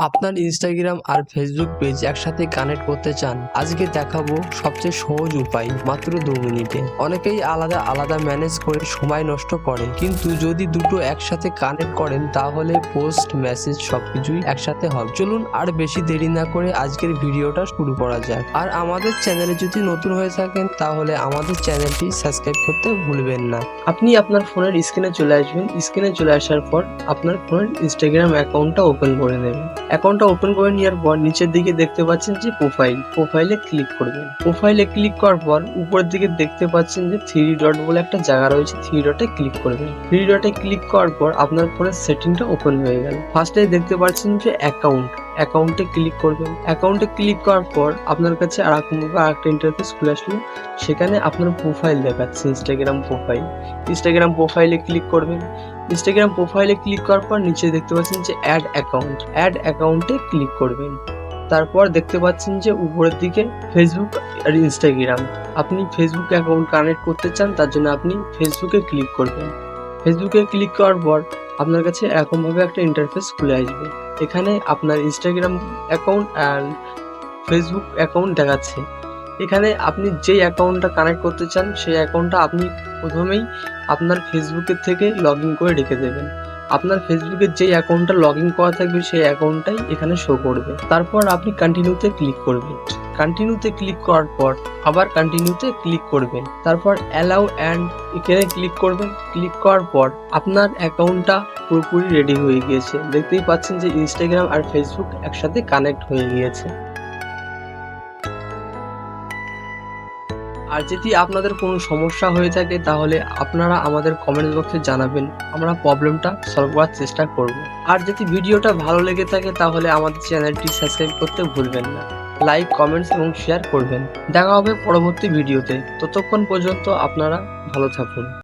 আপনার ইনস্টাগ্রাম আর Facebook page একসাথে connect করতে চান? আজকে দেখাবো সবচেয়ে সহজ উপায়, মাত্র 2 মিনিটে। অনেকেই আলাদা আলাদা ম্যানেজ করে সময় নষ্ট করে, কিন্তু যদি দুটো একসাথে কানেক্ট করেন তাহলে পোস্ট, মেসেজ সবকিছুই একসাথে হবে। চলুন আর বেশি দেরি না করে আজকের ভিডিওটা শুরু করা যাক। আর আমাদের চ্যানেলে যদি নতুন হয়ে থাকেন তাহলে আমাদের চ্যানেলটি সাবস্ক্রাইব করতে ভুলবেন না। আপনি আপনার ফোনের স্ক্রিনে চলে আসবেন। স্ক্রিনে চলে আসার পর আপনার ফোনের ইনস্টাগ্রাম অ্যাকাউন্টটা ওপেন করে নেবেন। অ্যাকাউন্টটা ওপেন করে নেওয়ার পর নিচের দিকে দেখতে পাচ্ছেন যে প্রোফাইলে ক্লিক করবেন। প্রোফাইলে ক্লিক করার পর উপরের দিকে দেখতে পাচ্ছেন যে 3 ডট বলে একটা জায়গা রয়েছে, 3 ডটে ক্লিক করবেন। 3 ডটে ক্লিক করার পর আপনার ফোনের সেটিংটা ওপেন হয়ে গেল। ফার্স্টে দেখতে পাচ্ছেন যে অ্যাকাউন্টে ক্লিক করবেন। অ্যাকাউন্টে ক্লিক করার পর আপনার কাছে আরেকটা ইন্টারফেস খুলে আসলো। সেখানে আপনার প্রোফাইল দেখাচ্ছে, ইনস্টাগ্রাম প্রোফাইলে ক্লিক করবেন। ইনস্টাগ্রাম প্রোফাইলে ক্লিক করার পর নিচে দেখতে পাচ্ছেন যে অ্যাড অ্যাকাউন্টে ক্লিক করবেন। তারপর দেখতে পাচ্ছেন যে উপরের দিকে ফেসবুক আর ইনস্টাগ্রাম, আপনি ফেসবুক অ্যাকাউন্ট কানেক্ট করতে চান, তার জন্য আপনি ফেসবুকে ক্লিক করবেন। ফেসবুকে ক্লিক করার পর আপনার কাছে এরকমভাবে একটা ইন্টারফেস খুলে আসবে। এখানে আপনার Instagram account and Facebook account দেখাচ্ছে। এখানে আপনি যেই অ্যাকাউন্টটা কানেক্ট করতে চান সেই অ্যাকাউন্টটা আপনি প্রথমেই আপনার ফেসবুকের থেকে লগ ইন করে রেখে দেবেন। আপনার ফেসবুকের যেই অ্যাকাউন্টটা লগ ইন করা থাকবে সেই অ্যাকাউন্টটাই এখানে শো করবে। তারপর আপনি কন্টিনিউতে ক্লিক করবেন। কন্টিনিউতে ক্লিক করার পর আবার কন্টিনিউতে ক্লিক করবেন। তারপর অ্যালাউ অ্যান্ড এখানে ক্লিক করবেন। ক্লিক করার পর আপনার অ্যাকাউন্টটা পুরোপুরি রেডি হয়ে গিয়েছে। দেখতেই পাচ্ছেন যে ইনস্টাগ্রাম আর ফেসবুক একসাথে কানেক্ট হয়ে গিয়েছে। আর যদি আপনাদের কোনো সমস্যা হয়ে থাকে তাহলে আপনারা আমাদের কমেন্ট বক্সে জানাবেন, আমরা প্রবলেমটা সলভ করার চেষ্টা করব। আর যদি ভিডিওটা ভালো লেগে থাকে তাহলে আমাদের চ্যানেলটি সাবস্ক্রাইব করতে ভুলবেন না। লাইক, কমেন্টস এবং শেয়ার করবেন। দেখা হবে পরবর্তী ভিডিওতে। ততক্ষণ পর্যন্ত আপনারা ভালো থাকুন।